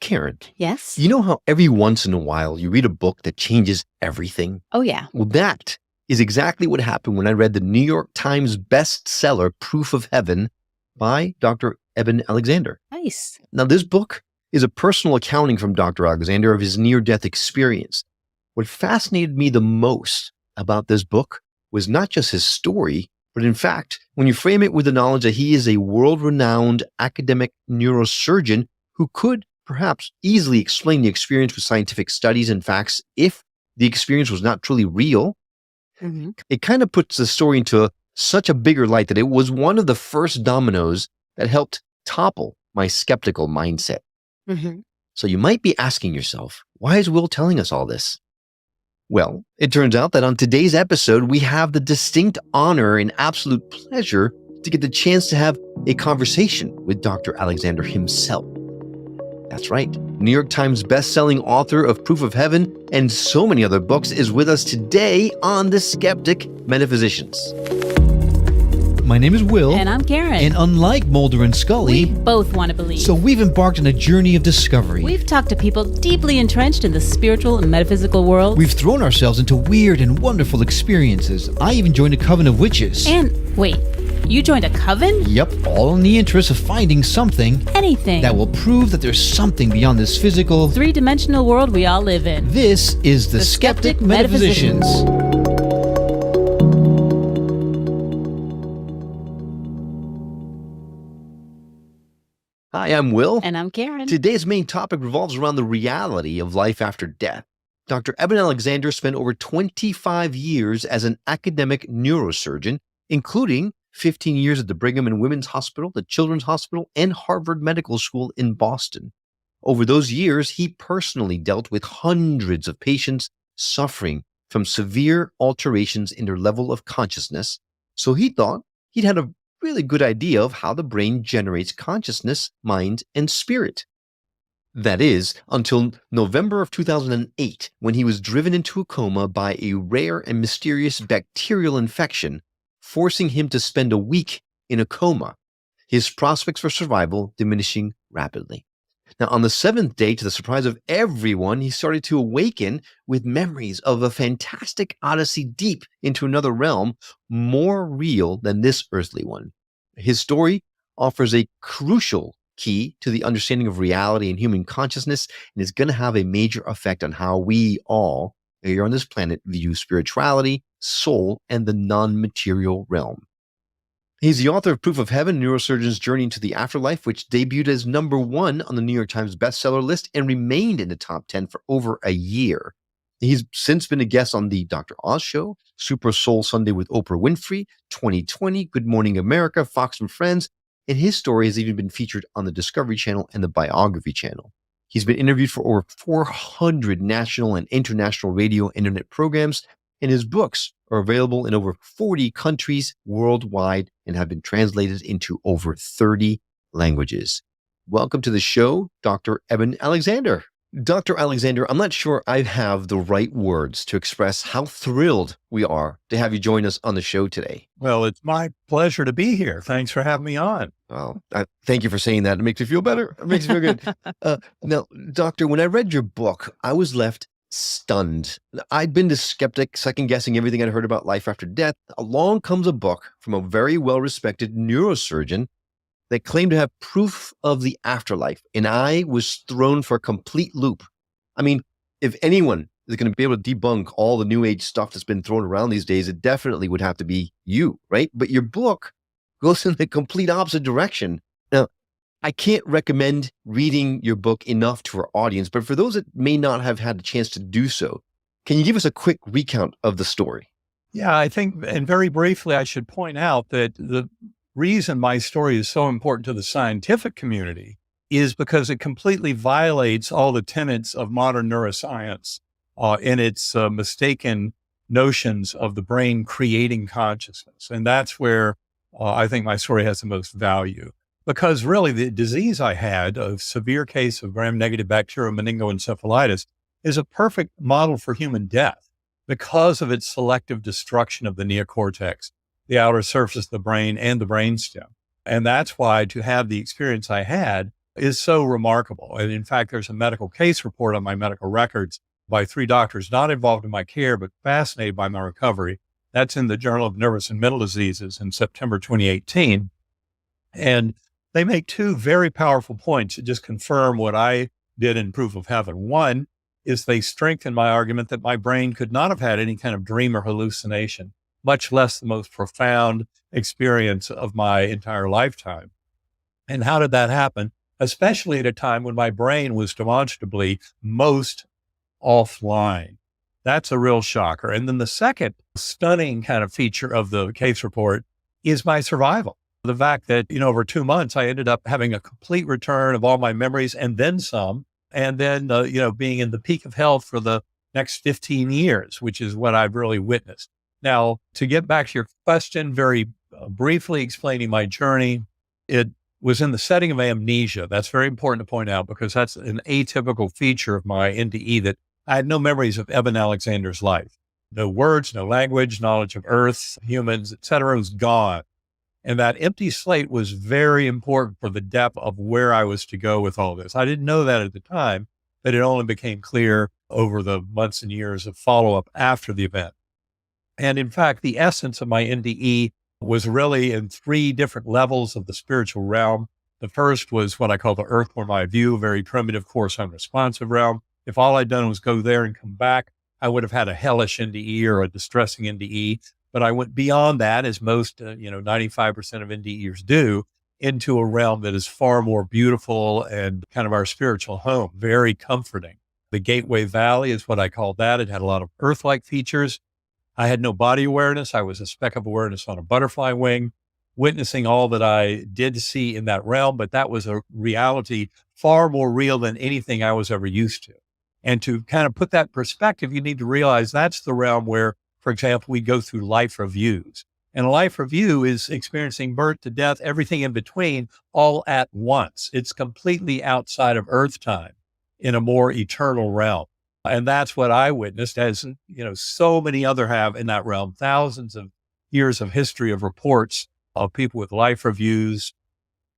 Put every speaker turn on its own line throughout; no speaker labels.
Karen,
Yes?
you know how every once in a while you read a book that changes everything?
Oh, yeah.
Well, that is exactly what happened when I read the New York Times bestseller, Proof of Heaven by Dr. Eben Alexander.
Nice.
Now, this book is a personal accounting from Dr. Alexander of his near-death experience. What fascinated me the most about this book was not just his story, but in fact, when you frame it with the knowledge that he is a world-renowned academic neurosurgeon who could perhaps easily explain the experience with scientific studies and facts if the experience was not truly real, it kind of puts the story into such a bigger light that it was one of the first dominoes that helped topple my skeptical mindset. So you might be asking yourself, why is Will telling us all this? Well, it turns out that on today's episode, we have the distinct honor and absolute pleasure to get the chance to have a conversation with Dr. Alexander himself. That's right. New York Times bestselling author of Proof of Heaven and so many other books is with us today on The Skeptic Metaphysicians.
My name is Will.
And I'm Karen.
And unlike Mulder and Scully,
we both want to believe.
So we've embarked on a journey of discovery.
We've talked to people deeply entrenched in the spiritual and metaphysical world.
We've thrown ourselves into weird and wonderful experiences. I even joined a coven of witches.
And wait, you joined a coven?
Yep, all in the interest of finding something.
Anything.
That will prove that there's something beyond this physical,
three-dimensional world we all live in.
This is the Skeptic Metaphysicians.
Hi, I'm Will.
And I'm Karen.
Today's main topic revolves around the reality of life after death. Dr. Eben Alexander spent over 25 years as an academic neurosurgeon, including 15 years at the Brigham and Women's Hospital, the Children's Hospital, and Harvard Medical School in Boston. Over those years, he personally dealt with hundreds of patients suffering from severe alterations in their level of consciousness, so he thought he'd had a really good idea of how the brain generates consciousness, mind, and spirit. That is, until November of 2008, when he was driven into a coma by a rare and mysterious bacterial infection, forcing him to spend a week in a coma, his prospects for survival diminishing rapidly. Now, on the seventh day, to the surprise of everyone, he started to awaken with memories of a fantastic odyssey deep into another realm, more real than this earthly one. His story offers a crucial key to the understanding of reality and human consciousness, and is going to have a major effect on how we all here on this planet view spirituality, soul, and the non-material realm. He's the author of Proof of Heaven, Neurosurgeon's Journey into the Afterlife, which debuted as #1 on the New York Times bestseller list and remained in the top 10 for over a year. He's since been a guest on the Dr. Oz Show, Super Soul Sunday with Oprah Winfrey, 2020, Good Morning America, Fox and Friends, and his story has even been featured on the Discovery Channel and the Biography Channel. He's been interviewed for over 400 national and international radio and internet programs, and his books are available in over 40 countries worldwide and have been translated into over 30 languages. Welcome to the show, Dr. Eben Alexander. Dr. Alexander, I'm not sure I have the right words to express how thrilled we are to have you join us on the show today.
Well, it's my pleasure to be here. Thanks for having me on.
Well, thank you for saying that. It makes me feel better. It makes me feel good. Now, Doctor, when I read your book, I was left stunned. I'd been the skeptic, second-guessing everything I'd heard about life after death. Along comes a book from a very well-respected neurosurgeon that claimed to have proof of the afterlife, and I was thrown for a complete loop. I mean, if anyone is going to be able to debunk all the new age stuff that's been thrown around these days, it definitely would have to be you, right? But your book goes in the complete opposite direction. Now, I can't recommend reading your book enough to our audience, but for those that may not have had a chance to do so, can you give us a quick recount of the story?
Yeah, I think, and very briefly, I should point out that the reason my story is so important to the scientific community is because it completely violates all the tenets of modern neuroscience in its mistaken notions of the brain creating consciousness. And that's where I think my story has the most value. Because really the disease I had, a severe case of gram-negative bacterial meningoencephalitis, is a perfect model for human death because of its selective destruction of the neocortex, the outer surface of the brain and the brainstem. And that's why to have the experience I had is so remarkable. And in fact, there's a medical case report on my medical records by 3 doctors not involved in my care, but fascinated by my recovery. That's in the Journal of Nervous and Mental Diseases in September 2018. And they make 2 very powerful points that just confirm what I did in Proof of Heaven. One is they strengthen my argument that my brain could not have had any kind of dream or hallucination, much less the most profound experience of my entire lifetime. And how did that happen? Especially at a time when my brain was demonstrably most offline. That's a real shocker. And then the second stunning kind of feature of the case report is my survival. The fact that, over 2 months, I ended up having a complete return of all my memories and then some, and then, being in the peak of health for the next 15 years, which is what I've really witnessed. Now, to get back to your question, very briefly explaining my journey, it was in the setting of amnesia. That's very important to point out because that's an atypical feature of my NDE, that I had no memories of Eben Alexander's life. No words, no language, knowledge of Earth, humans, etc. was gone. And that empty slate was very important for the depth of where I was to go with all this. I didn't know that at the time, but it only became clear over the months and years of follow-up after the event. And in fact, the essence of my NDE was really in 3 different levels of the spiritual realm. The first was what I call the earthworm eye view, a very primitive, coarse, unresponsive realm. If all I'd done was go there and come back, I would have had a hellish NDE or a distressing NDE. But I went beyond that, as most, 95% of NDEers do, into a realm that is far more beautiful and kind of our spiritual home, very comforting. The Gateway Valley is what I call that. It had a lot of Earth-like features. I had no body awareness. I was a speck of awareness on a butterfly wing, witnessing all that I did see in that realm. But that was a reality far more real than anything I was ever used to. And to kind of put that in perspective, you need to realize that's the realm where, for example, we go through life reviews. And a life review is experiencing birth to death, everything in between, all at once. It's completely outside of Earth time in a more eternal realm. And that's what I witnessed, as so many other have in that realm. Thousands of years of history of reports of people with life reviews.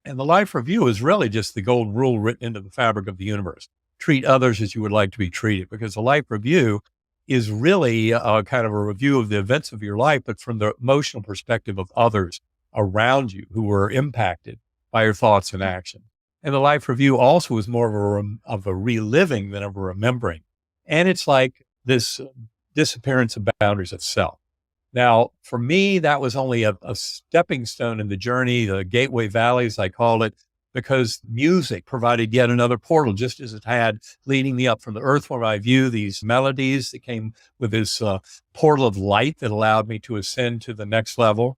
And the life review is really just the golden rule written into the fabric of the universe. Treat others as you would like to be treated, because the life review is really kind of a review of the events of your life, but from the emotional perspective of others around you who were impacted by your thoughts and action. And the life review also is more of a reliving than of a remembering. And it's like this disappearance of boundaries of self. Now, for me, that was only a stepping stone in the journey, the Gateway Valley, as I call it, because music provided yet another portal, just as it had leading me up from the earthworm eye view, these melodies that came with this portal of light that allowed me to ascend to the next level.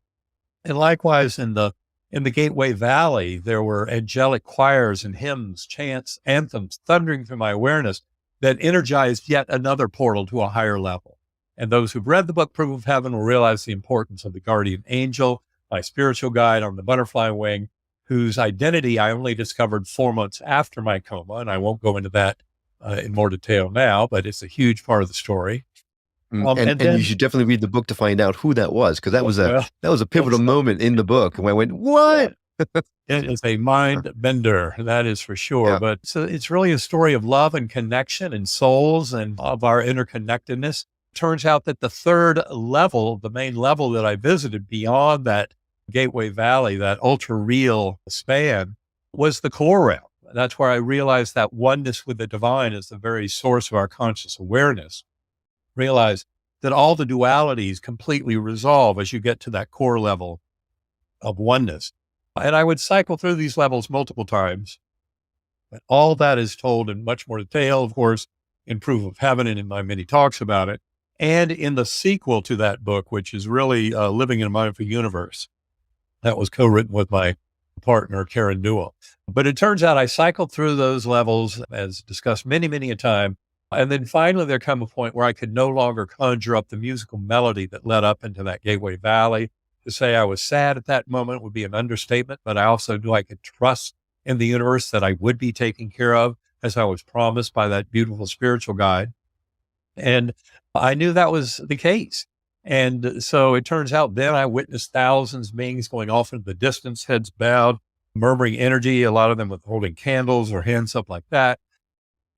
And likewise, in the Gateway Valley, there were angelic choirs and hymns, chants, anthems thundering through my awareness that energized yet another portal to a higher level. And those who've read the book Proof of Heaven will realize the importance of the guardian angel, my spiritual guide on the butterfly wing, whose identity I only discovered 4 months after my coma. And I won't go into that in more detail now, but it's a huge part of the story.
And you should definitely read the book to find out who that was, because that was a pivotal moment in the book. And I went, what?
It is a mind bender, that is for sure.
Yeah.
But it's really a story of love and connection and souls and of our interconnectedness. Turns out that the third level, the main level that I visited beyond that Gateway Valley, that ultra real span, was the core realm. That's where I realized that oneness with the divine is the very source of our conscious awareness. Realize that all the dualities completely resolve as you get to that core level of oneness. And I would cycle through these levels multiple times. But all that is told in much more detail, of course, in Proof of Heaven and in my many talks about it, and in the sequel to that book, which is really Living in a Mindful Universe. That was co-written with my partner, Karen Newell. But it turns out I cycled through those levels, as discussed many, many a time. And then finally, there came a point where I could no longer conjure up the musical melody that led up into that Gateway Valley. To say I was sad at that moment would be an understatement, but I also knew I could trust in the universe that I would be taken care of, as I was promised by that beautiful spiritual guide. And I knew that was the case. And so it turns out then I witnessed thousands of beings going off into the distance, heads bowed, murmuring energy, a lot of them with holding candles or hands up like that.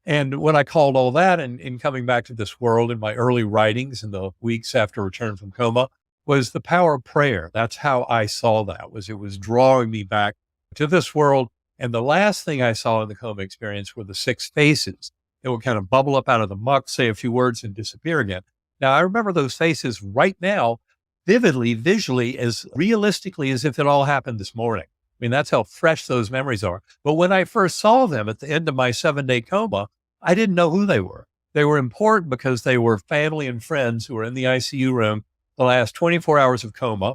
And what I called all that in coming back to this world in my early writings in the weeks after return from coma was the power of prayer. That's how I saw that, it was drawing me back to this world. And the last thing I saw in the coma experience were the six faces. It would kind of bubble up out of the muck, say a few words and disappear again. Now, I remember those faces right now, vividly, visually, as realistically as if it all happened this morning. I mean, that's how fresh those memories are. But when I first saw them at the end of my 7-day coma, I didn't know who they were. They were important because they were family and friends who were in the ICU room the last 24 hours of coma,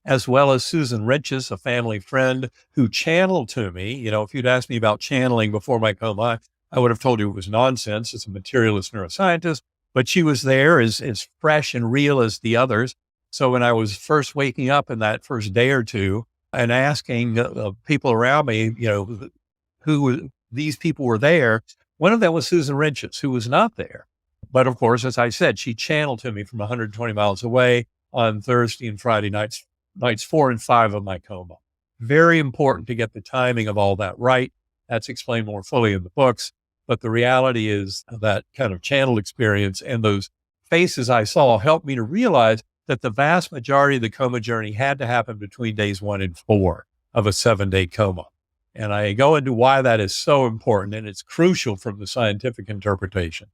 as well as Susan Riches, a family friend who channeled to me. You know, if you'd asked me about channeling before my coma, I would have told you it was nonsense. It's a materialist neuroscientist, but she was there as fresh and real as the others. So when I was first waking up in that first day or two and asking people around me, you know, who these people were there, one of them was Susan Riches, who was not there. But of course, as I said, she channeled to me from 120 miles away on Thursday and Friday nights 4 and 5 of my coma. Very important to get the timing of all that right. That's explained more fully in the books. But the reality is that kind of channel experience and those faces I saw helped me to realize that the vast majority of the coma journey had to happen between days 1 and 4 of a 7-day coma. And I go into why that is so important, and it's crucial from the scientific interpretation.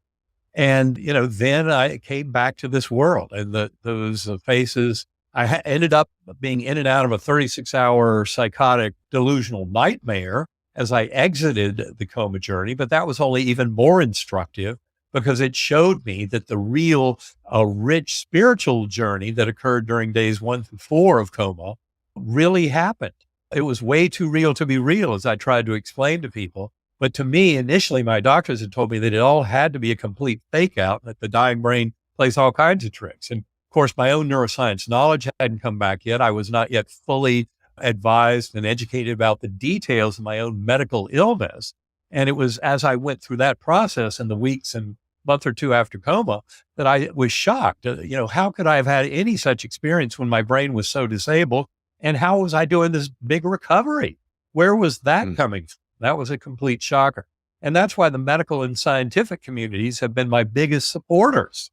And, you know, then I came back to this world, and those faces, I ended up being in and out of a 36-hour psychotic delusional nightmare as I exited the coma journey. But that was only even more instructive because it showed me that the real, rich spiritual journey that occurred during days 1 through 4 of coma really happened. It was way too real to be real, as I tried to explain to people. But to me, initially, my doctors had told me that it all had to be a complete fake out, that the dying brain plays all kinds of tricks. And of course, my own neuroscience knowledge hadn't come back yet. I was not yet fully advised and educated about the details of my own medical illness. And it was as I went through that process in the weeks and month or two after coma that I was shocked. You know, how could I have had any such experience when my brain was so disabled? And how was I doing this big recovery? Where was that coming from? That was a complete shocker. And that's why the medical and scientific communities have been my biggest supporters.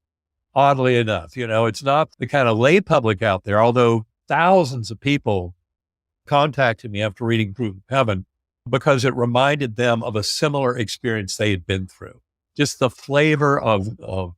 Oddly enough, you know, it's not the kind of lay public out there, although thousands of people contacted me after reading Proof of Heaven because it reminded them of a similar experience they had been through. Just the flavor of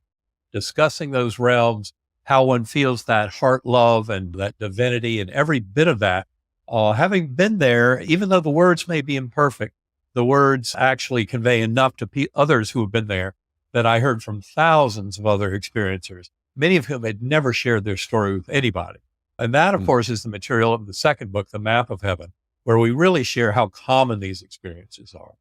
discussing those realms, how one feels that heart love and that divinity and every bit of that. Having been there, even though the words may be imperfect, the words actually convey enough to others who have been there that I heard from thousands of other experiencers, many of whom had never shared their story with anybody. And that, of course, is the material of the second book, The Map of Heaven, where we really share how common these experiences are.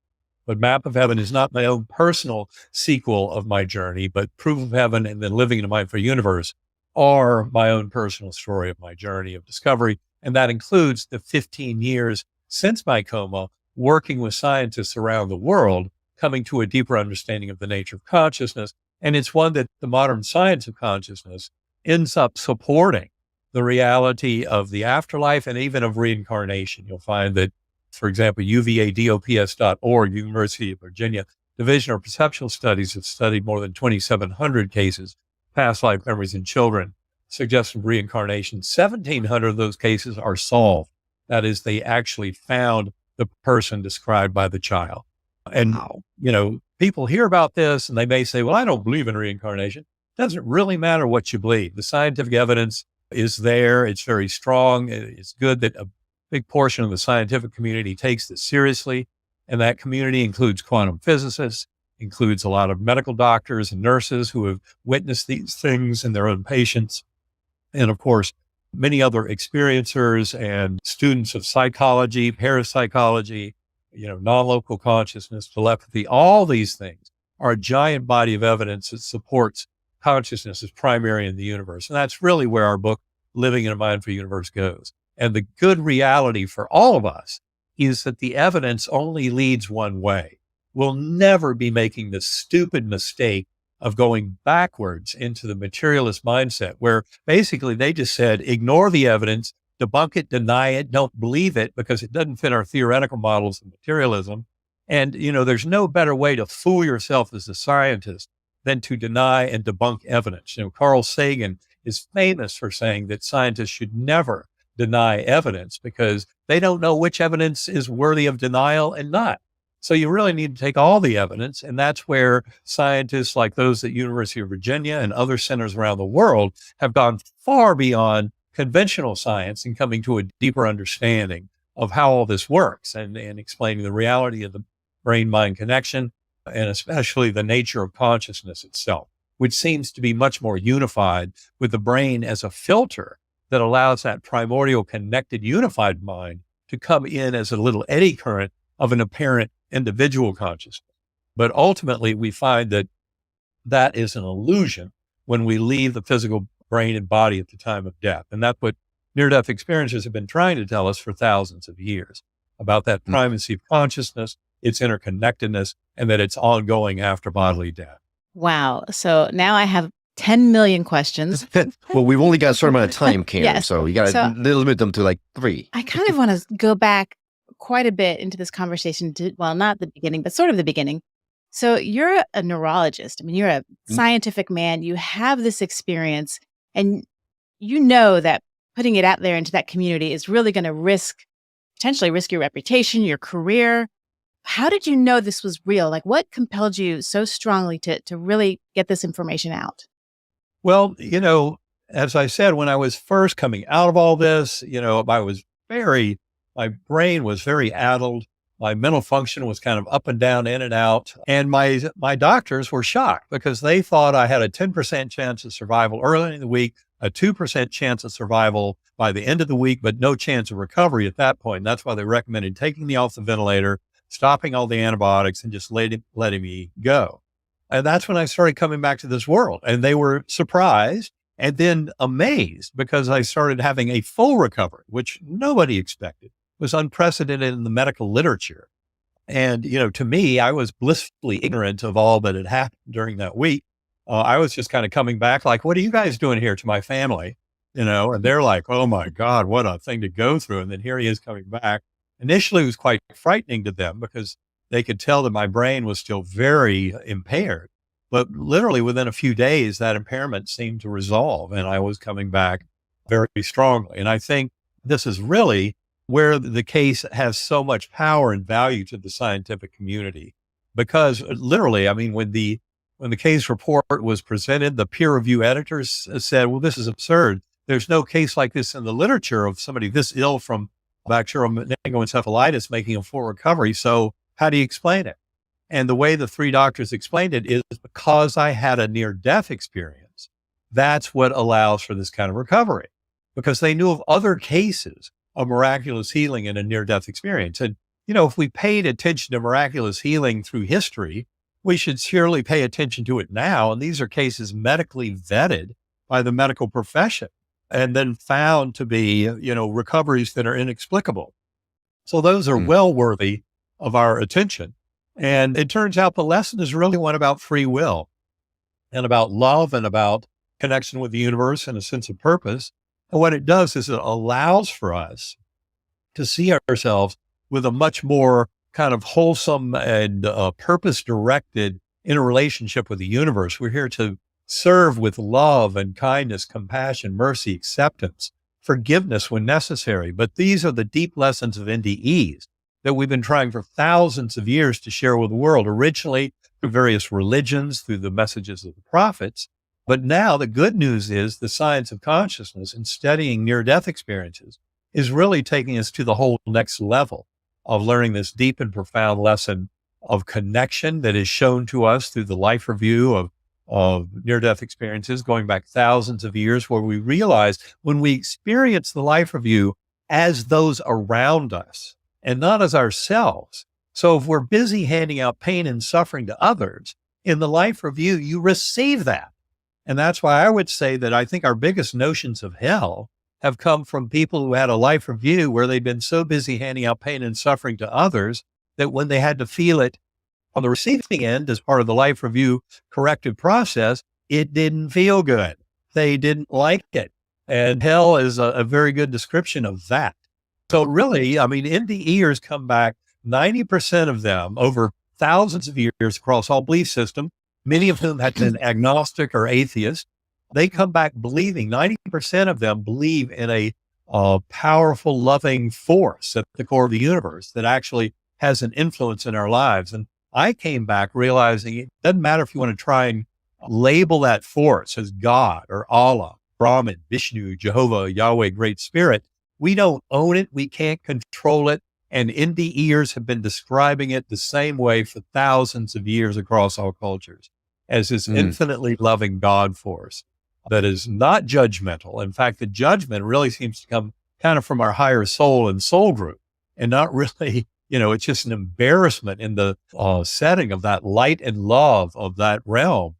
But Map of Heaven is not my own personal sequel of my journey, but Proof of Heaven and then Living in a Mindful Universe are my own personal story of my journey of discovery. And that includes the 15 years since my coma, working with scientists around the world, coming to a deeper understanding of the nature of consciousness. And it's one that the modern science of consciousness ends up supporting the reality of the afterlife and even of reincarnation. You'll find that, for example, UVADOPS.org, University of Virginia Division of Perceptual Studies have studied more than 2,700 cases, past life memories in children, suggestive reincarnation. 1,700 of those cases are solved. That is, they actually found the person described by the child. And, you know, people hear about this and they may say, well, I don't believe in reincarnation. It doesn't really matter what you believe. The scientific evidence is there. It's very strong. It's good that a big portion of the scientific community takes this seriously. And that community includes quantum physicists, includes a lot of medical doctors and nurses who have witnessed these things in their own patients. And of course, many other experiencers and students of psychology, parapsychology, you know, non-local consciousness, telepathy, all these things are a giant body of evidence that supports consciousness as primary in the universe. And that's really where our book, Living in a Mindful Universe, goes. And the good reality for all of us is that the evidence only leads one way. We'll never be making the stupid mistake of going backwards into the materialist mindset, where basically they just said, ignore the evidence, debunk it, deny it, don't believe it because it doesn't fit our theoretical models of materialism. And, there's no better way to fool yourself as a scientist than to deny and debunk evidence. Carl Sagan is famous for saying that scientists should never deny evidence because they don't know which evidence is worthy of denial and not. So you really need to take all the evidence. And that's where scientists like those at University of Virginia and other centers around the world have gone far beyond conventional science and coming to a deeper understanding of how all this works and explaining the reality of the brain-mind connection and especially the nature of consciousness itself, which seems to be much more unified with the brain as a filter that allows that primordial connected unified mind to come in as a little eddy current of an apparent individual consciousness. But ultimately, we find that that is an illusion when we leave the physical brain and body at the time of death. And that's what near-death experiencers have been trying to tell us for thousands of years about that primacy of consciousness, its interconnectedness, and that it's ongoing after bodily death.
Wow. So now I have 10 million questions.
Well, we've only got a certain amount of time, Karen,
Yes.
so you got to limit them to like 3.
I kind of want to go back quite a bit into this conversation to, well, not the beginning, but sort of the beginning. So you're a neurologist. I mean, you're a scientific man. You have this experience and you know that putting it out there into that community is really going to potentially risk your reputation, your career. How did you know this was real? Like what compelled you so strongly to really get this information out?
Well, as I said, when I was first coming out of all this, my brain was very addled. My mental function was kind of up and down, in and out. And my doctors were shocked because they thought I had a 10% chance of survival early in the week, a 2% chance of survival by the end of the week, but no chance of recovery at that point. And that's why they recommended taking me off the ventilator, stopping all the antibiotics, and just letting me go. And that's when I started coming back to this world. And they were surprised and then amazed because I started having a full recovery, which nobody expected. It was unprecedented in the medical literature. And, to me, I was blissfully ignorant of all that had happened during that week. I was just kind of coming back like, what are you guys doing here to my family? And they're like, oh my God, what a thing to go through. And then here he is coming back. Initially, it was quite frightening to them because they could tell that my brain was still very impaired. But literally within a few days, that impairment seemed to resolve and I was coming back very strongly. And I think this is really where the case has so much power and value to the scientific community. Because literally, I mean, when the case report was presented, the peer review editors said, well, this is absurd. There's no case like this in the literature of somebody this ill from bacterial meningoencephalitis making a full recovery. So how do you explain it? And the way the 3 doctors explained it is because I had a near-death experience. That's what allows for this kind of recovery, because they knew of other cases of miraculous healing in a near-death experience. And, if we paid attention to miraculous healing through history, we should surely pay attention to it now. And these are cases medically vetted by the medical profession and then found to be, recoveries that are inexplicable. So those are well worthy of our attention. And it turns out the lesson is really one about free will and about love and about connection with the universe and a sense of purpose. And what it does is it allows for us to see ourselves with a much more kind of wholesome and purpose-directed interrelationship with the universe. We're here to serve with love and kindness, compassion, mercy, acceptance, forgiveness when necessary. But these are the deep lessons of NDEs that we've been trying for thousands of years to share with the world, originally through various religions, through the messages of the prophets. But now the good news is the science of consciousness and studying near-death experiences is really taking us to the whole next level of learning this deep and profound lesson of connection that is shown to us through the life review of near-death experiences going back thousands of years, where we realize when we experience the life review as those around us and not as ourselves. So if we're busy handing out pain and suffering to others, in the life review, you receive that. And that's why I would say that I think our biggest notions of hell have come from people who had a life review where they'd been so busy handing out pain and suffering to others that when they had to feel it on the receiving end as part of the life review corrective process, it didn't feel good. They didn't like it. And hell is a very good description of that. So really, I mean, NDEers come back, 90% of them over thousands of years across all belief systems, many of whom had been agnostic or atheist. They come back believing, 90% of them believe in a powerful, loving force at the core of the universe that actually has an influence in our lives. And I came back realizing it doesn't matter if you want to try and label that force as God or Allah, Brahman, Vishnu, Jehovah, Yahweh, Great Spirit. We don't own it. We can't control it. And NDEers have been describing it the same way for thousands of years across all cultures as this infinitely loving God force that is not judgmental. In fact, the judgment really seems to come kind of from our higher soul and soul group and not really, it's just an embarrassment in the setting of that light and love of that realm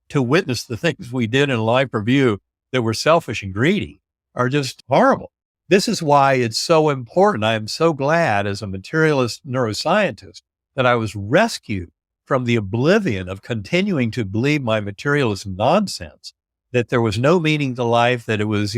to witness the things we did in life review that were selfish and greedy are just horrible. This is why it's so important. I am so glad as a materialist neuroscientist that I was rescued from the oblivion of continuing to believe my materialist nonsense, that there was no meaning to life, that it was,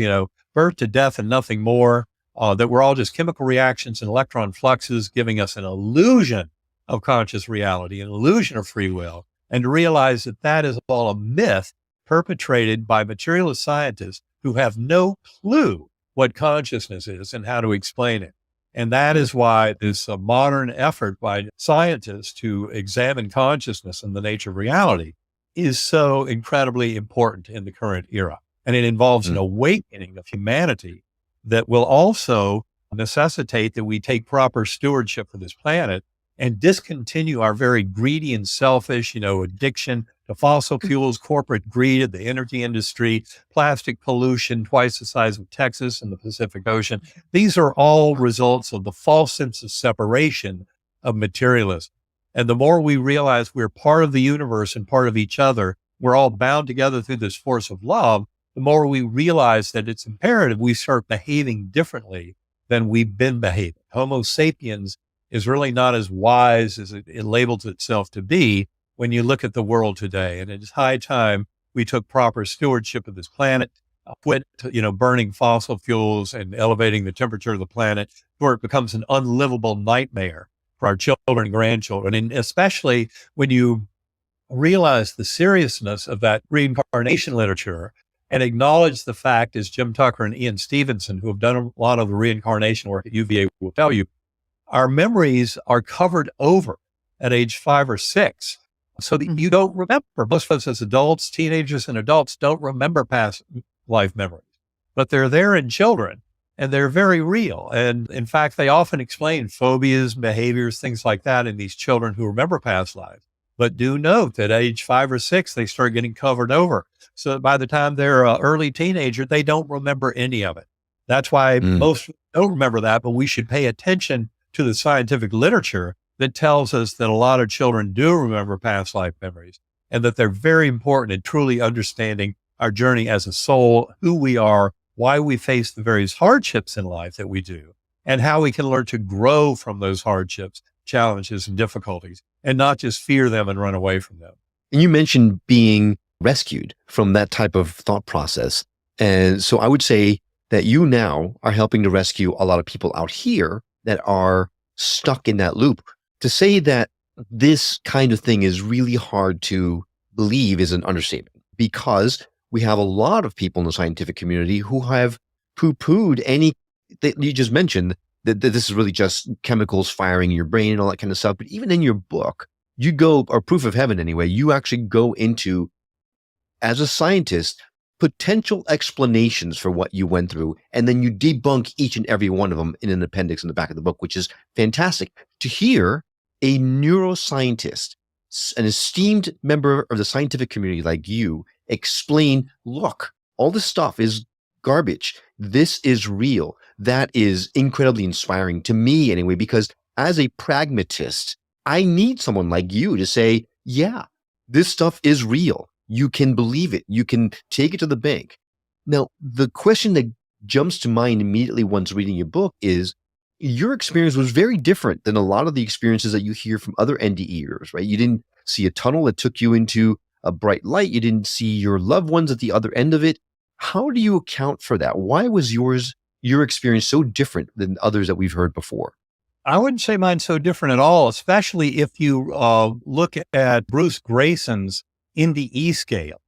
birth to death and nothing more, that we're all just chemical reactions and electron fluxes giving us an illusion of conscious reality, an illusion of free will, and to realize that that is all a myth perpetrated by materialist scientists who have no clue what consciousness is and how to explain it. And that is why this modern effort by scientists to examine consciousness and the nature of reality is so incredibly important in the current era. And it involves an awakening of humanity that will also necessitate that we take proper stewardship for this planet and discontinue our very greedy and selfish, addiction to fossil fuels, corporate greed of the energy industry, plastic pollution, twice the size of Texas and the Pacific Ocean. These are all results of the false sense of separation of materialism. And the more we realize we're part of the universe and part of each other, we're all bound together through this force of love, the more we realize that it's imperative we start behaving differently than we've been behaving. Homo sapiens is really not as wise as it labels itself to be when you look at the world today. And it's high time we took proper stewardship of this planet, quit, burning fossil fuels and elevating the temperature of the planet, where it becomes an unlivable nightmare for our children and grandchildren. And especially when you realize the seriousness of that reincarnation literature and acknowledge the fact, as Jim Tucker and Ian Stevenson, who have done a lot of the reincarnation work at UVA, will tell you, our memories are covered over at age 5 or 6. So that you don't remember. Most of us as adults, teenagers and adults don't remember past life memories, but they're there in children and they're very real. And in fact, they often explain phobias, behaviors, things like that in these children who remember past lives. But do note that at age 5 or 6, they start getting covered over. So that by the time they're an early teenager, they don't remember any of it. That's why most don't remember that, but we should pay attention to the scientific literature that tells us that a lot of children do remember past life memories and that they're very important in truly understanding our journey as a soul, who we are, why we face the various hardships in life that we do, and how we can learn to grow from those hardships, challenges, and difficulties, and not just fear them and run away from them.
And you mentioned being rescued from that type of thought process. And so I would say that you now are helping to rescue a lot of people out here that are stuck in that loop. To say that this kind of thing is really hard to believe is an understatement, because we have a lot of people in the scientific community who have poo-pooed any that you just mentioned, that this is really just chemicals firing in your brain and all that kind of stuff. But even in your book, you go, or Proof of Heaven anyway, you actually go into, as a scientist, potential explanations for what you went through, and then you debunk each and every one of them in an appendix in the back of the book, which is fantastic. To hear a neuroscientist, an esteemed member of the scientific community like you, explain, look, all this stuff is garbage. This is real. That is incredibly inspiring to me anyway, because as a pragmatist, I need someone like you to say, yeah, this stuff is real. You can believe it. You can take it to the bank. Now, the question that jumps to mind immediately once reading your book is, your experience was very different than a lot of the experiences that you hear from other NDEers, right? You didn't see a tunnel that took you into a bright light. You didn't see your loved ones at the other end of it. How do you account for that? Why was your experience so different than others that we've heard before?
I wouldn't say mine's so different at all, especially if you look at Bruce Grayson's NDE scale,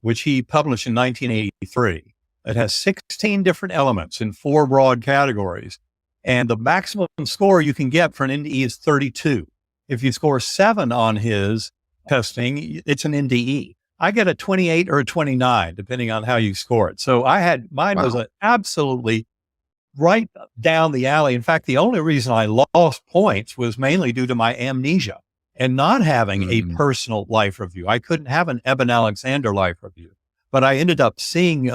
which he published in 1983. It has 16 different elements in 4 broad categories. And the maximum score you can get for an NDE is 32. If you score 7 on his testing, it's an NDE. I get a 28 or a 29, depending on how you score it. So mine was an absolutely right down the alley. In fact, the only reason I lost points was mainly due to my amnesia and not having a personal life review. I couldn't have an Eben Alexander life review, but I ended up seeing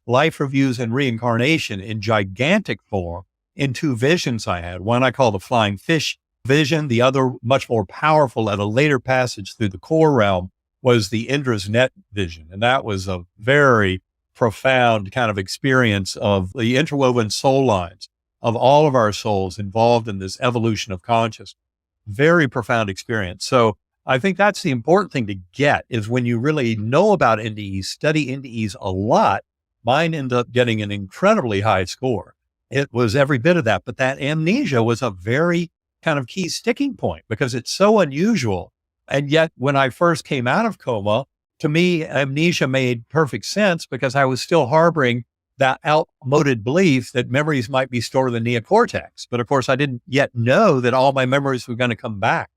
life reviews and reincarnation in gigantic form in 2 visions I had. One I call the flying fish vision. The other, much more powerful at a later passage through the core realm, was the Indra's net vision. And that was a very profound kind of experience of the interwoven soul lines of all of our souls involved in this evolution of consciousness. Very profound experience. So I think that's the important thing to get, is when you really know about NDEs, study NDEs a lot. Mine ended up getting an incredibly high score. It was every bit of that, but that amnesia was a very kind of key sticking point because it's so unusual. And yet when I first came out of coma, to me, amnesia made perfect sense because I was still harboring that outmoded belief that memories might be stored in the neocortex. But of course, I didn't yet know that all my memories were going to come back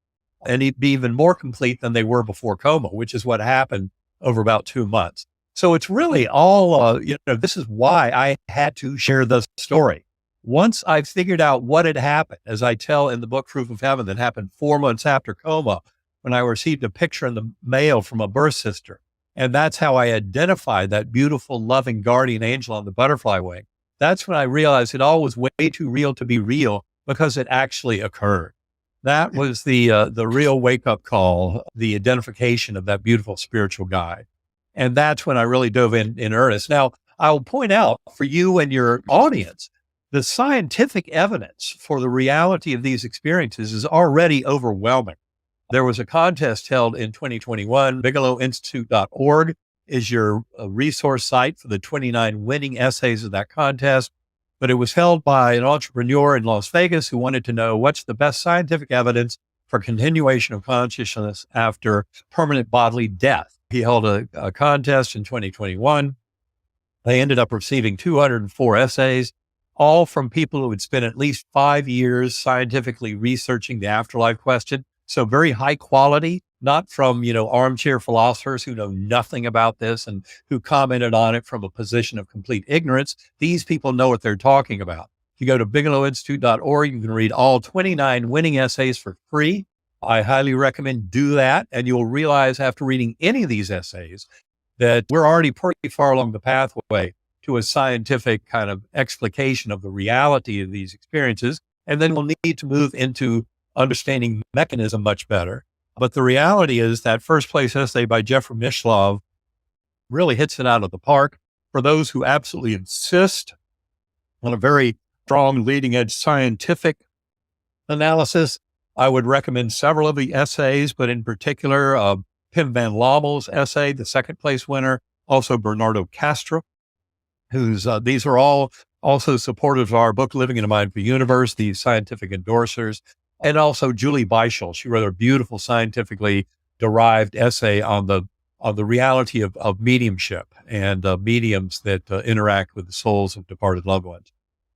and be even more complete than they were before coma, which is what happened over about 2 months. So it's really all, this is why I had to share the story. Once I figured out what had happened, as I tell in the book Proof of Heaven, that happened 4 months after coma, when I received a picture in the mail from a birth sister. And that's how I identified that beautiful, loving guardian angel on the butterfly wing. That's when I realized it all was way too real to be real because it actually occurred. That was the real wake-up call, the identification of that beautiful spiritual guide. And that's when I really dove in earnest. Now, I'll point out for you and your audience, the scientific evidence for the reality of these experiences is already overwhelming. There was a contest held in 2021. BigelowInstitute.org is your resource site for the 29 winning essays of that contest. But it was held by an entrepreneur in Las Vegas who wanted to know what's the best scientific evidence for continuation of consciousness after permanent bodily death. He held a contest in 2021. They ended up receiving 204 essays, all from people who had spent at least 5 years scientifically researching the afterlife question. So very high quality, not from, armchair philosophers who know nothing about this and who commented on it from a position of complete ignorance. These people know what they're talking about. If you go to BigelowInstitute.org, you can read all 29 winning essays for free. I highly recommend do that. And you'll realize after reading any of these essays that we're already pretty far along the pathway to a scientific kind of explication of the reality of these experiences. And then we'll need to move into understanding mechanism much better. But the reality is that first place essay by Jeffrey Mishlove really hits it out of the park. For those who absolutely insist on a very strong leading edge scientific analysis, I would recommend several of the essays, but in particular, Pim van Lommel's essay, the second place winner, also Bernardo Castro, these are all also supporters of our book, Living in a Mindful Universe, the scientific endorsers. And also Julie Beischel. She wrote a beautiful scientifically derived essay on the reality of mediumship and mediums that interact with the souls of departed loved ones.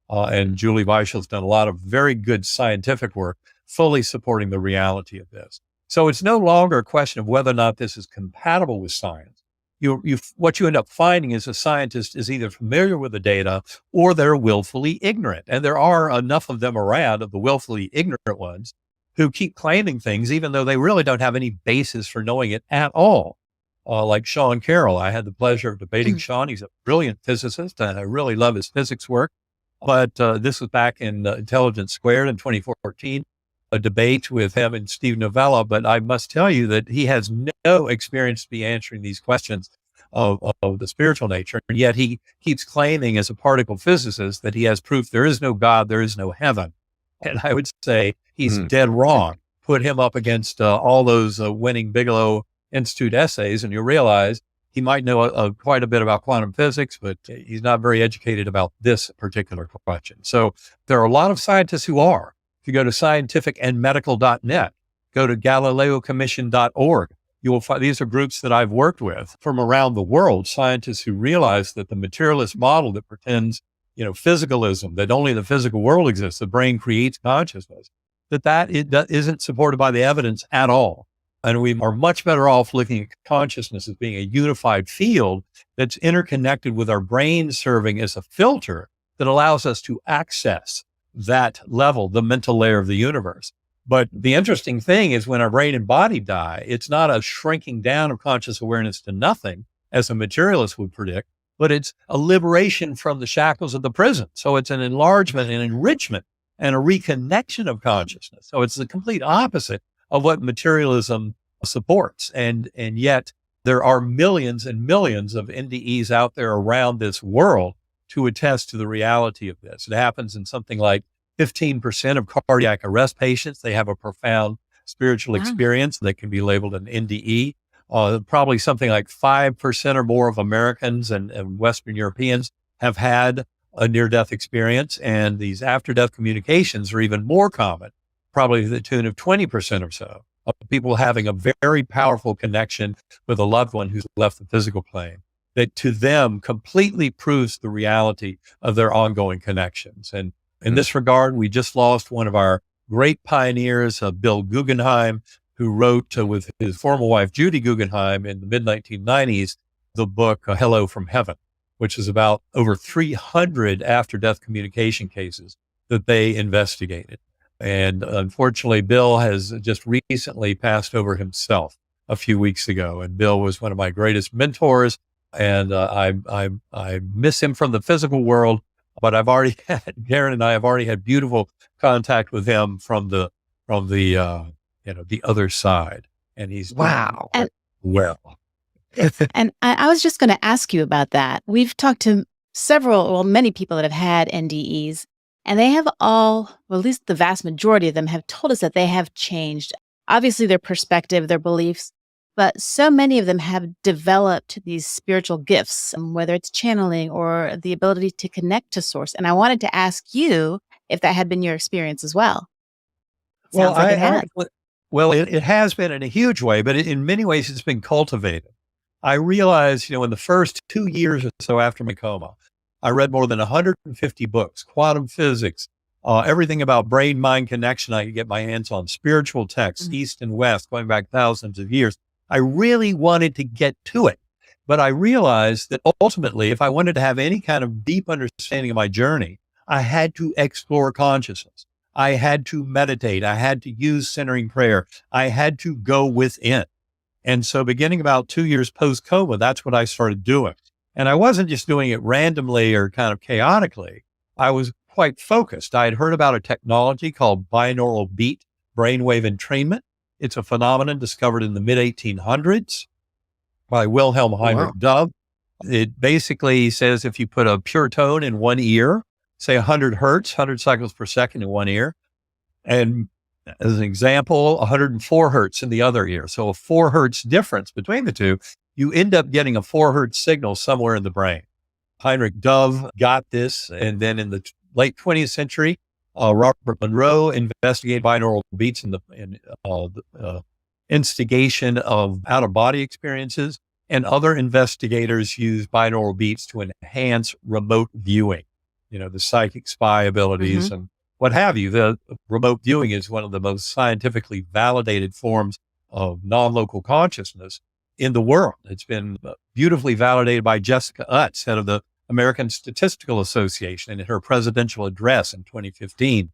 And Julie Beischel's done a lot of very good scientific work, fully supporting the reality of this. So it's no longer a question of whether or not this is compatible with science. What you end up finding is a scientist is either familiar with the data or they're willfully ignorant. And there are enough of them around, of the willfully ignorant ones, who keep claiming things, even though they really don't have any basis for knowing it at all. Like Sean Carroll. I had the pleasure of debating Sean. He's a brilliant physicist, and I really love his physics work. But this was back in Intelligence Squared in 2014. A debate with him and Steve Novella, but I must tell you that he has no experience to be answering these questions of the spiritual nature. And yet he keeps claiming as a particle physicist that he has proof there is no God, there is no heaven. And I would say he's dead wrong. Put him up against all those winning Bigelow Institute essays, and you realize He might know quite a bit about quantum physics, but he's not very educated about this particular question. So there are a lot of scientists who are. If you go to scientificandmedical.net, go to galileocommission.org, you will find these are groups that I've worked with from around the world, scientists who realize that the materialist model that pretends, physicalism, that only the physical world exists, the brain creates consciousness, that isn't supported by the evidence at all. And we are much better off looking at consciousness as being a unified field that's interconnected with our brain serving as a filter that allows us to access that level, the mental layer of the universe. But the interesting thing is when our brain and body die, it's not a shrinking down of conscious awareness to nothing, as a materialist would predict, but it's a liberation from the shackles of the prison. So it's an enlargement and enrichment and a reconnection of consciousness. So it's the complete opposite of what materialism supports. And yet there are millions and millions of NDEs out there around this world to attest to the reality of this. It happens in something like 15% of cardiac arrest patients. They have a profound spiritual experience that can be labeled an NDE. Probably something like 5% or more of Americans and Western Europeans have had a near-death experience. And these after-death communications are even more common, probably to the tune of 20% or so, of people having a very powerful connection with a loved one who's left the physical plane, that to them completely proves the reality of their ongoing connections. And in this regard, we just lost one of our great pioneers, Bill Guggenheim, who wrote with his former wife, Judy Guggenheim, in the mid-1990s, the book, Hello from Heaven, which is about over 300 after-death communication cases that they investigated. And unfortunately, Bill has just recently passed over himself a few weeks ago. And Bill was one of my greatest mentors. And I miss him from the physical world, but Karen and I have already had beautiful contact with him from the other side. And he's
Wow.
And,
well.
and I was just going to ask you about that. We've talked to many people that have had NDEs, and they have all, well, at least the vast majority of them have told us that they have changed. Obviously, their perspective, their beliefs, but so many of them have developed these spiritual gifts, whether it's channeling or the ability to connect to source. And I wanted to ask you if that had been your experience as well. Sounds like it has.
It has been in a huge way, but in many ways it's been cultivated. I realized, in the first 2 years or so after my coma, I read more than 150 books, quantum physics, everything about brain-mind connection I could get my hands on, spiritual texts, East and West, going back thousands of years. I really wanted to get to it, but I realized that ultimately, if I wanted to have any kind of deep understanding of my journey, I had to explore consciousness. I had to meditate. I had to use centering prayer. I had to go within. And so beginning about 2 years post-coma, that's what I started doing. And I wasn't just doing it randomly or kind of chaotically. I was quite focused. I had heard about a technology called binaural beat brainwave entrainment. It's a phenomenon discovered in the mid-1800s by Wilhelm Heinrich Dove. It basically says if you put a pure tone in one ear, say 100 hertz, 100 cycles per second in one ear, and as an example, 104 hertz in the other ear. So a 4 hertz difference between the two, you end up getting a 4 hertz signal somewhere in the brain. Heinrich Dove got this, and then in the late 20th century, Robert Monroe investigated binaural beats in the instigation of out-of-body experiences, and other investigators use binaural beats to enhance remote viewing, the psychic spy abilities and what have you. The remote viewing is one of the most scientifically validated forms of non-local consciousness in the world. It's been beautifully validated by Jessica Utz, head of the American Statistical Association, in her presidential address in 2015,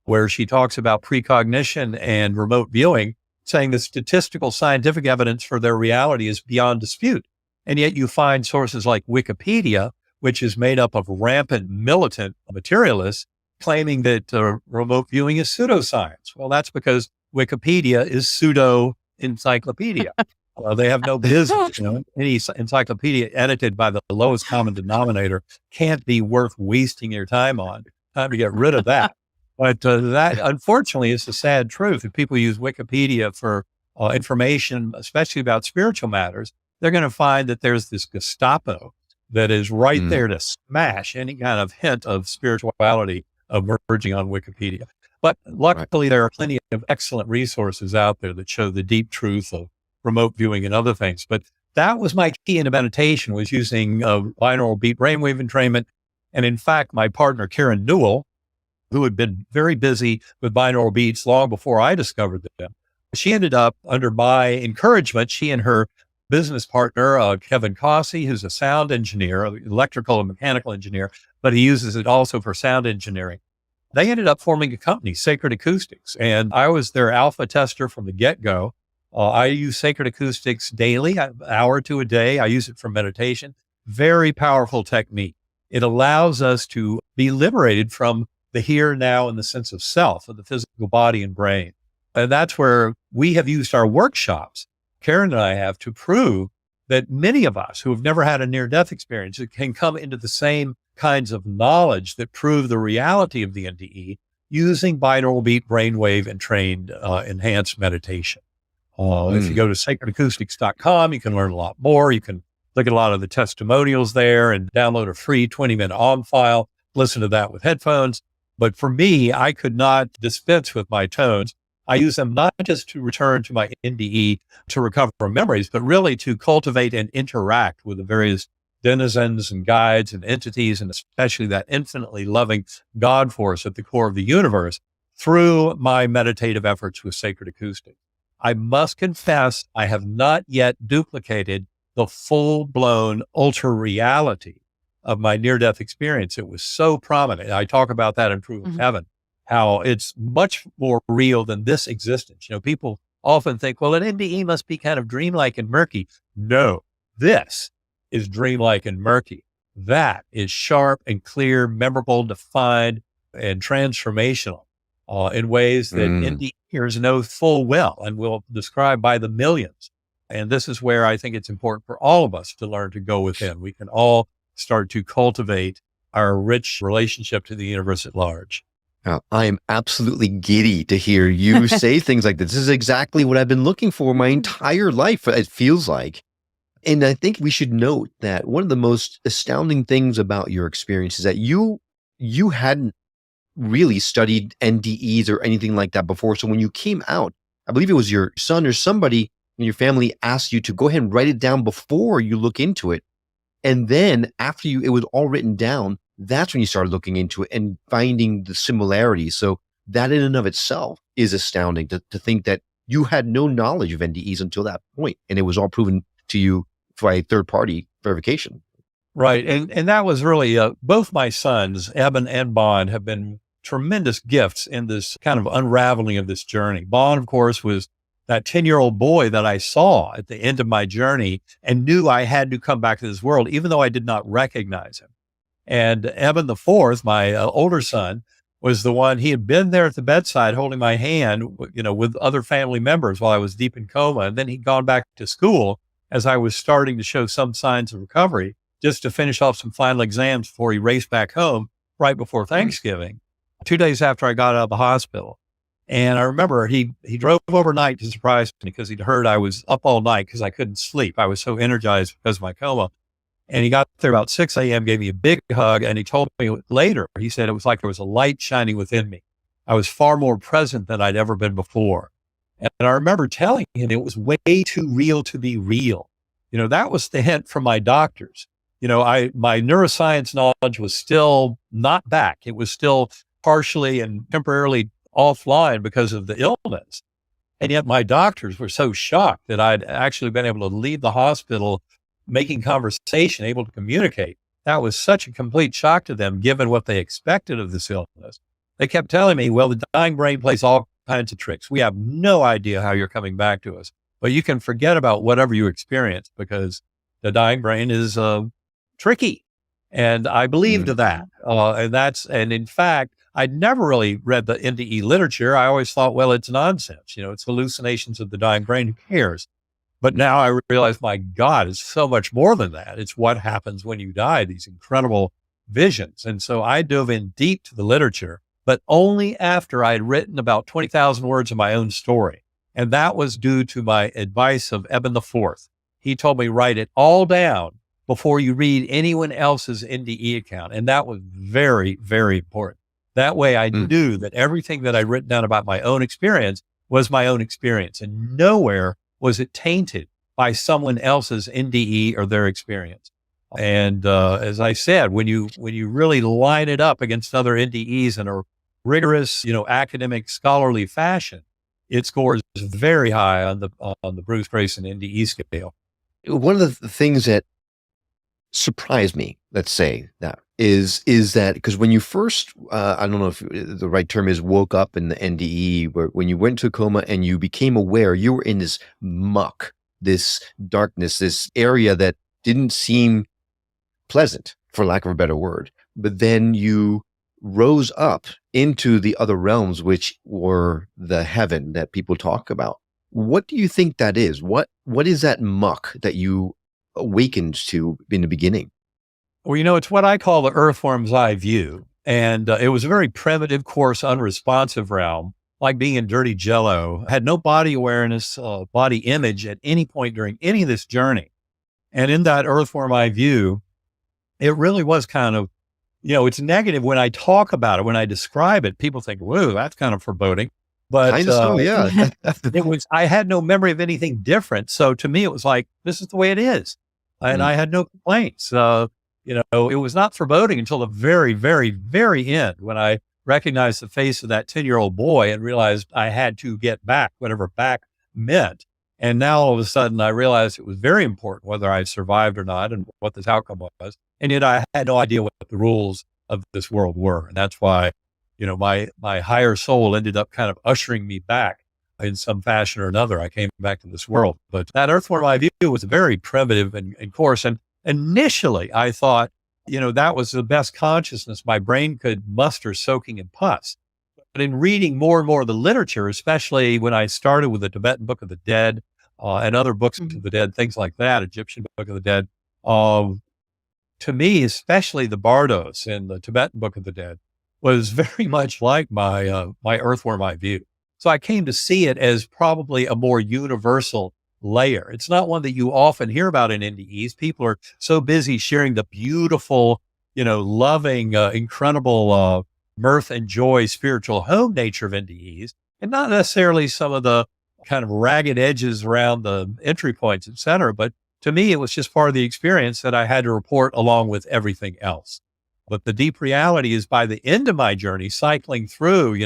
where she talks about precognition and remote viewing, saying the statistical scientific evidence for their reality is beyond dispute. And yet you find sources like Wikipedia, which is made up of rampant militant materialists, claiming that remote viewing is pseudoscience. Well, that's because Wikipedia is pseudo-encyclopedia. They have no business. Any encyclopedia edited by the lowest common denominator can't be worth wasting your time on. Time to get rid of that. But that, unfortunately, is the sad truth. If people use Wikipedia for information, especially about spiritual matters, they're going to find that there's this Gestapo that is right
Mm.
there to smash any kind of hint of spirituality emerging on Wikipedia. But luckily, there are plenty of excellent resources out there that show the deep truth of remote viewing and other things. But that was my key into meditation, was using binaural beat brainwave entrainment. And in fact, my partner, Karen Newell, who had been very busy with binaural beats long before I discovered them, she ended up, under my encouragement, she and her business partner, Kevin Cossey, who's a sound engineer, electrical and mechanical engineer, but he uses it also for sound engineering. They ended up forming a company, Sacred Acoustics, and I was their alpha tester from the get-go. I use Sacred Acoustics daily, an hour to a day. I use it for meditation. Very powerful technique. It allows us to be liberated from the here, now, and the sense of self, of the physical body and brain. And that's where we have used our workshops, Karen and I have, to prove that many of us who have never had a near-death experience can come into the same kinds of knowledge that prove the reality of the NDE using binaural beat brainwave and trained enhanced meditation. If you go to sacredacoustics.com, you can learn a lot more. You can look at a lot of the testimonials there and download a free 20-minute OM file, listen to that with headphones. But for me, I could not dispense with my tones. I use them not just to return to my NDE to recover from memories, but really to cultivate and interact with the various denizens and guides and entities, and especially that infinitely loving God force at the core of the universe through my meditative efforts with Sacred Acoustics. I must confess, I have not yet duplicated the full-blown ultra reality of my near-death experience. It was so prominent. I talk about that in Proof of Heaven, how it's much more real than this existence. You know, people often think, well, an NDE must be kind of dreamlike and murky. No, this is dreamlike and murky. That is sharp and clear, memorable, defined, and transformational in ways that NDEers know full well and will describe by the millions. And this is where I think it's important for all of us to learn to go within. We can all start to cultivate our rich relationship to the universe at large.
I am absolutely giddy to hear you say things like this. This is exactly what I've been looking for my entire life, it feels like. And I think we should note that one of the most astounding things about your experience is that you hadn't really studied NDEs or anything like that before. So when you came out, I believe it was your son or somebody in your family asked you to go ahead and write it down before you look into it. And then after it was all written down, that's when you started looking into it and finding the similarities. So that in and of itself is astounding to think that you had no knowledge of NDEs until that point, and it was all proven to you by third-party verification.
Right. And that was really, both my sons, Eben and Bond, have been tremendous gifts in this kind of unraveling of this journey. Bond, of course, was that 10-year-old boy that I saw at the end of my journey and knew I had to come back to this world, even though I did not recognize him. And Eben the fourth, my older son, was the one, he had been there at the bedside holding my hand, you know, with other family members while I was deep in coma. And then he'd gone back to school as I was starting to show some signs of recovery, just to finish off some final exams before he raced back home right before Thanksgiving, 2 days after I got out of the hospital. And I remember he drove overnight to surprise me because he'd heard I was up all night because I couldn't sleep. I was so energized because of my coma. And he got there about 6 a.m., gave me a big hug, and he told me later, he said it was like there was a light shining within me. I was far more present than I'd ever been before. And I remember telling him it was way too real to be real. You know, that was the hint from my doctors. You know, my neuroscience knowledge was still not back. It was still partially and temporarily offline because of the illness. And yet my doctors were so shocked that I'd actually been able to leave the hospital making conversation, able to communicate. That was such a complete shock to them, given what they expected of this illness. They kept telling me, well, the dying brain plays all kinds of tricks. We have no idea how you're coming back to us, but you can forget about whatever you experienced because the dying brain is tricky. And I believed that. And in fact, I'd never really read the NDE literature. I always thought, well, it's nonsense. You know, it's hallucinations of the dying brain. Who cares? But now I realize, my God, it's so much more than that. It's what happens when you die, these incredible visions. And so I dove in deep to the literature, but only after I had written about 20,000 words of my own story. And that was due to my advice of Eben the Fourth. he told me, write it all down before you read anyone else's NDE account. And that was very, very important. That way I knew that everything that I'd written down about my own experience was my own experience, and nowhere was it tainted by someone else's NDE or their experience. And as I said, when you really line it up against other NDEs in a rigorous, academic scholarly fashion, it scores very high on the Bruce Grayson NDE scale.
One of the things that surprised me, let's say, that is that because when you first, I don't know if the right term is, woke up in the NDE, when you went to a coma and you became aware, you were in this muck, this darkness, this area that didn't seem pleasant, for lack of a better word. But then you rose up into the other realms, which were the heaven that people talk about. What do you think that is? What is that muck that you awakened to in the beginning?
Well, it's what I call the earthworm's eye view. And it was a very primitive, coarse, unresponsive realm, like being in dirty jello, had no body awareness, body image at any point during any of this journey. And in that earthworm eye view, it really was kind of, it's negative when I talk about it, when I describe it, people think, whoa, that's kind of foreboding. But
Kind of so, yeah.
I had no memory of anything different. So to me, it was like, this is the way it is. And I had no complaints. It was not foreboding until the very, very, very end, when I recognized the face of that 10-year-old boy and realized I had to get back, whatever back meant. And now all of a sudden I realized it was very important whether I survived or not and what this outcome was. And yet I had no idea what the rules of this world were. And that's why, my higher soul ended up kind of ushering me back in some fashion or another. I came back to this world. But that earthworm eye view was very primitive and coarse. And initially I thought, that was the best consciousness my brain could muster soaking in pus. But in reading more and more of the literature, especially when I started with the Tibetan Book of the Dead and other books of the dead, things like that, Egyptian Book of the Dead, to me, especially the Bardos and the Tibetan Book of the Dead, was very much like my earthworm eye view. So I came to see it as probably a more universal layer. It's not one that you often hear about in NDEs. People are so busy sharing the beautiful, loving, incredible mirth and joy, spiritual home nature of NDEs, and not necessarily some of the kind of ragged edges around the entry points, et cetera. But to me, it was just part of the experience that I had to report along with everything else. But the deep reality is, by the end of my journey, cycling through,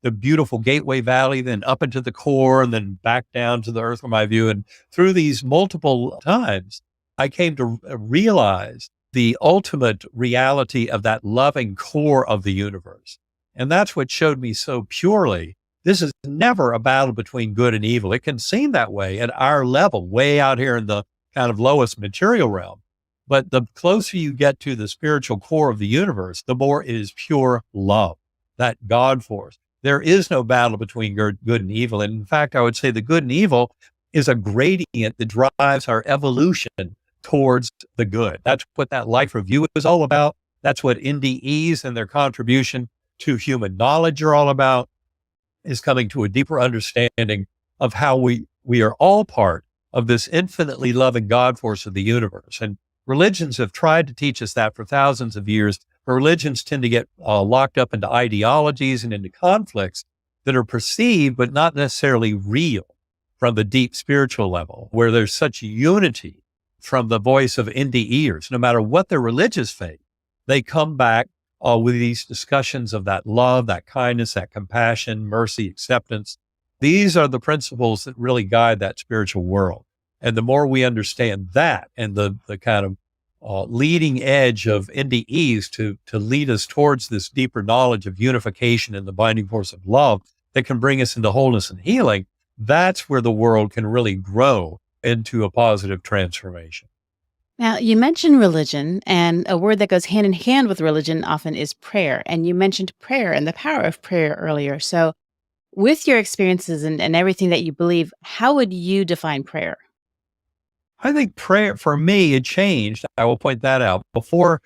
the beautiful Gateway Valley, then up into the core, and then back down to the earthworm eye view. And through these multiple times, I came to realize the ultimate reality of that loving core of the universe. And that's what showed me so purely, this is never a battle between good and evil. It can seem that way at our level, way out here in the kind of lowest material realm. But the closer you get to the spiritual core of the universe, the more it is pure love, that God force. There is no battle between good and evil. And in fact, I would say the good and evil is a gradient that drives our evolution towards the good. That's what that life review is all about. That's what NDEs and their contribution to human knowledge are all about, is coming to a deeper understanding of how we are all part of this infinitely loving God force of the universe. And religions have tried to teach us that for thousands of years. Religions tend to get locked up into ideologies and into conflicts that are perceived, but not necessarily real from the deep spiritual level, where there's such unity from the voice of NDEers. No matter what their religious faith, they come back with these discussions of that love, that kindness, that compassion, mercy, acceptance. These are the principles that really guide that spiritual world. And the more we understand that, and the kind of leading edge of NDEs to lead us towards this deeper knowledge of unification and the binding force of love that can bring us into wholeness and healing, that's where the world can really grow into a positive transformation.
Now, you mentioned religion, and a word that goes hand in hand with religion often is prayer. And you mentioned prayer and the power of prayer earlier. So with your experiences and everything that you believe, how would you define prayer?
I think prayer, for me, it changed. I will point that out. Before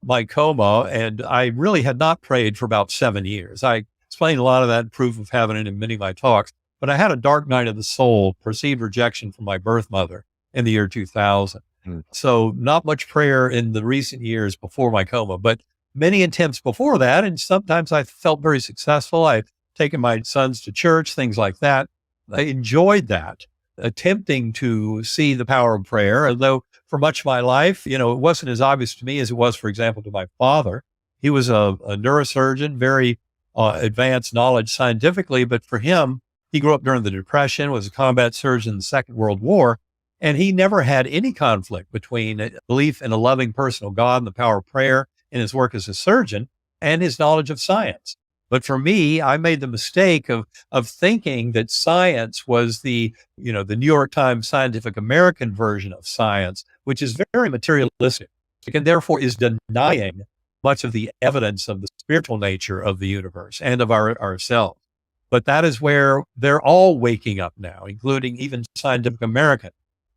my coma, and I really had not prayed for about 7 years. I explained a lot of that in Proof of Heaven and in many of my talks, but I had a dark night of the soul, perceived rejection from my birth mother. in the year 2000.
Mm.
So not much prayer in the recent years before my coma, but many attempts before that. And sometimes I felt very successful. I've taken my sons to church, things like that. I enjoyed that, attempting to see the power of prayer. Although for much of my life, it wasn't as obvious to me as it was, for example, to my father. He was a neurosurgeon, very advanced knowledge scientifically, but for him, he grew up during the Depression, was a combat surgeon in the Second World War, and he never had any conflict between a belief in a loving personal God and the power of prayer in his work as a surgeon and his knowledge of science. But for me, I made the mistake of thinking that science was the New York Times Scientific American version of science, which is very materialistic and therefore is denying much of the evidence of the spiritual nature of the universe and of ourselves. But that is where they're all waking up now, including even Scientific American,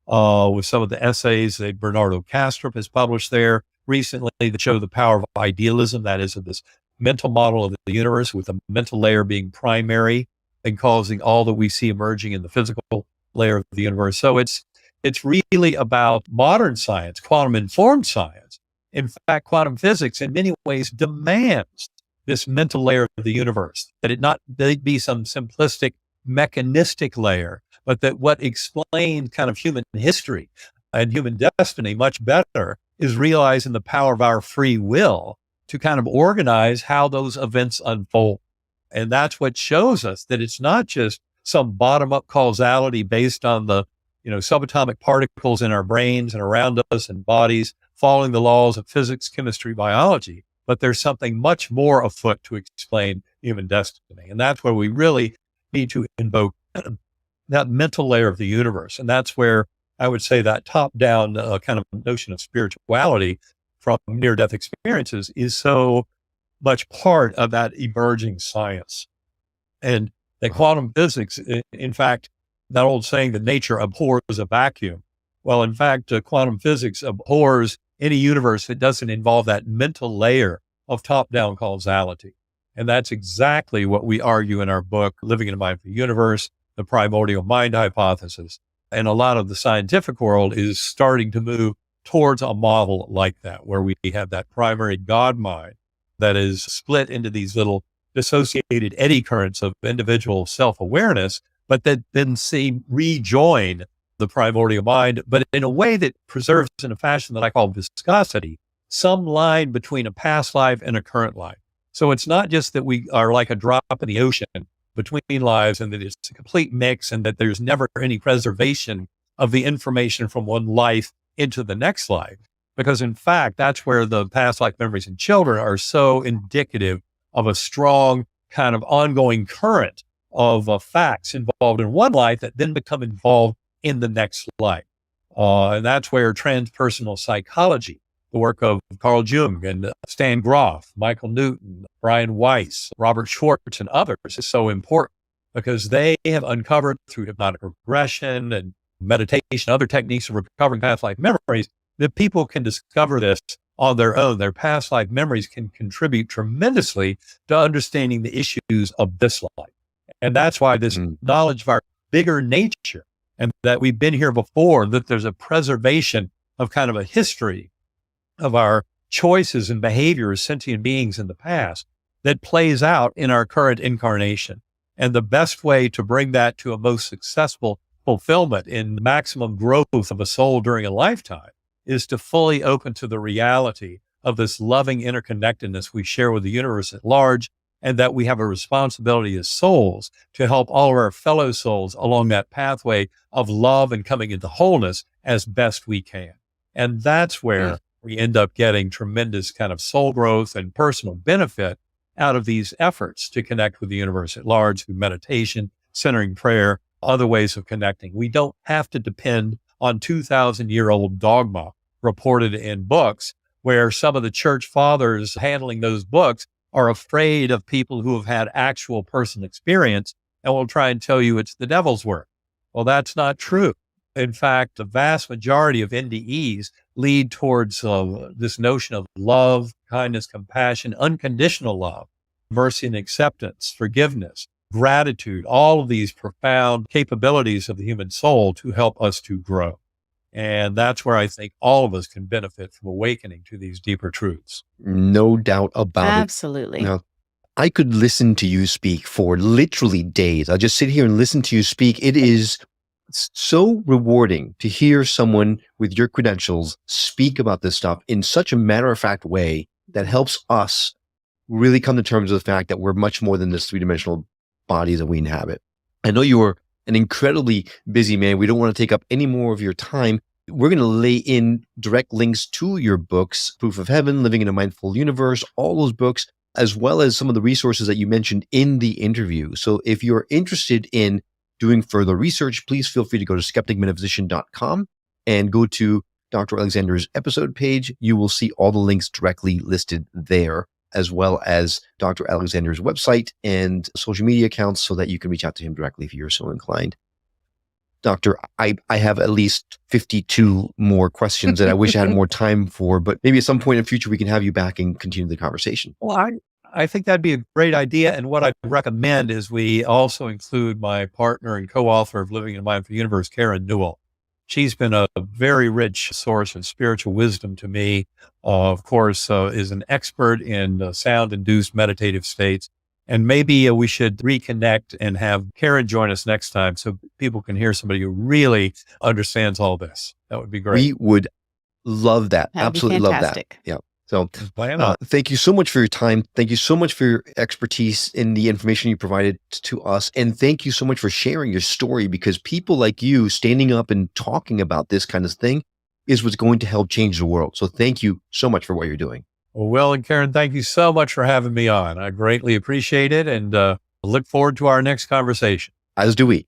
with some of the essays that Bernardo Kastrup has published there recently that show the power of idealism, that is, of this mental model of the universe, with the mental layer being primary and causing all that we see emerging in the physical layer of the universe. So it's really about modern science, quantum-informed science. In fact, quantum physics in many ways demands this mental layer of the universe, that it not be some simplistic mechanistic layer, but that what explains kind of human history and human destiny much better is realizing the power of our free will to kind of organize how those events unfold. And that's what shows us that it's not just some bottom-up causality based on the subatomic particles in our brains and around us and bodies following the laws of physics, chemistry, biology, but there's something much more afoot to explain human destiny. And that's where we really need to invoke that mental layer of the universe. And that's where I would say that top-down kind of notion of spirituality from near-death experiences is so much part of that emerging science. And that quantum physics, in fact, that old saying that nature abhors a vacuum. Well, in fact, quantum physics abhors any universe that doesn't involve that mental layer of top-down causality. And that's exactly what we argue in our book, Living in a Mindful Universe, the primordial mind hypothesis. And a lot of the scientific world is starting to move towards a model like that, where we have that primary God mind that is split into these little dissociated eddy currents of individual self-awareness, but that then rejoin the primordial mind, but in a way that preserves, in a fashion that I call viscosity, some line between a past life and a current life. So it's not just that we are like a drop in the ocean between lives and that it's a complete mix and that there's never any preservation of the information from one life into the next life. Because in fact, that's where the past life memories in children are so indicative of a strong kind of ongoing current of facts involved in one life that then become involved in the next life. And that's where transpersonal psychology, the work of Carl Jung and Stan Grof, Michael Newton, Brian Weiss, Robert Schwartz, and others is so important, because they have uncovered through hypnotic regression and meditation, other techniques of recovering past life memories, that people can discover this on their own. Their past life memories can contribute tremendously to understanding the issues of this life. And that's why this knowledge of our bigger nature, and that we've been here before, that there's a preservation of kind of a history of our choices and behavior as sentient beings in the past that plays out in our current incarnation. And the best way to bring that to a most successful fulfillment in maximum growth of a soul during a lifetime is to fully open to the reality of this loving interconnectedness we share with the universe at large, and that we have a responsibility as souls to help all of our fellow souls along that pathway of love and coming into wholeness as best we can. And that's where we end up getting tremendous kind of soul growth and personal benefit out of these efforts to connect with the universe at large through meditation, centering prayer, other ways of connecting. We don't have to depend on 2,000-year-old dogma reported in books, where some of the church fathers handling those books are afraid of people who have had actual personal experience and will try and tell you it's the devil's work. Well, that's not true. In fact, the vast majority of NDEs lead towards this notion of love, kindness, compassion, unconditional love, mercy and acceptance, forgiveness, gratitude, all of these profound capabilities of the human soul to help us to grow. And that's where I think all of us can benefit from awakening to these deeper truths.
No doubt about it.
Absolutely.
Now, I could listen to you speak for literally days. I just sit here and listen to you speak. It is so rewarding to hear someone with your credentials speak about this stuff in such a matter-of-fact way that helps us really come to terms with the fact that we're much more than this three-dimensional bodies that we inhabit. I know you are an incredibly busy man. We don't want to take up any more of your time. We're going to lay in direct links to your books, Proof of Heaven, Living in a Mindful Universe, all those books, as well as some of the resources that you mentioned in the interview. So if you're interested in doing further research, please feel free to go to skepticmetaphysician.com and go to Dr. Alexander's episode page. You will see all the links directly listed there, as well as Dr. Alexander's website and social media accounts so that you can reach out to him directly if you're so inclined. Doctor, I have at least 52 more questions that I wish I had more time for, but maybe at some point in the future we can have you back and continue the conversation.
Well, I think that'd be a great idea. And what I recommend is we also include my partner and co-author of Living in a Mindful Universe, Karen Newell. She's been a very rich source of spiritual wisdom to me. Of course, is an expert in sound-induced meditative states. And maybe we should reconnect and have Karen join us next time so people can hear somebody who really understands all this. That would be great.
We would love that.
That'd
Absolutely
be
love that.
fantastic.
Yeah. So
Plan on.
thank you so much for your time. Thank you so much for your expertise in the information you provided to us. And thank you so much for sharing your story, because people like you standing up and talking about this kind of thing is what's going to help change the world. So thank you so much for what you're doing.
Well, Will and Karen, thank you so much for having me on. I greatly appreciate it and look forward to our next conversation.
As do we.